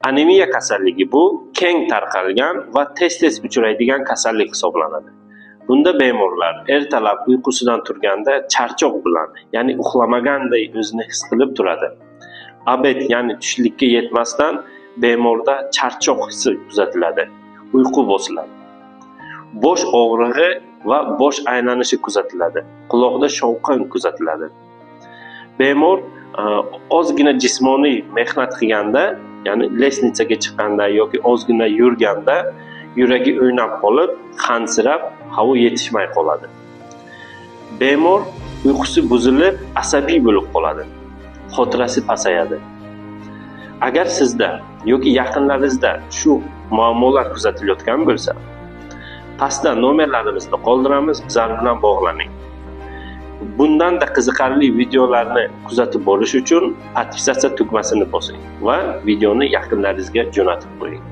Anemiya kasalligi bu keng tarqalgan va tez uchraydigan kasallik hisoblanadi. Bunda bemorlar ertalab uyqusidan turganda charchoq bilan, ya'ni uxlamaganday o'zini his qilib turadi. Obed, ya'ni tushlikka yetmasdan bemorda charchoq hissi kuzatiladi. Uyqu bosiladi. Bosh og'rig'i va bosh aylanishi kuzatiladi. Quloqda shovqin kuzatiladi. Bemor ozgina jismoniy mehnat qilganda, ya'ni lesnitsaga chiqqanda yoki ozgina yurganda yuragi o'ynab qolib, qansirab, havo yetishmay qoladi. Bemor uyqusi buzilib, asabiy bo'lib qoladi. Xotirasi pasayadi. Agar sizda yoki yaqinlaringizda shu muammolar kuzatilayotgan bo'lsa, pastda nomerlarimizni qoldiramiz, bizlar bilan bog'laning. Bundan da qiziqarli videolarni kuzatib borish uchun podpisatsiya tugmasini bosing va videoni yaqinlaringizga jo'natib qo'ying.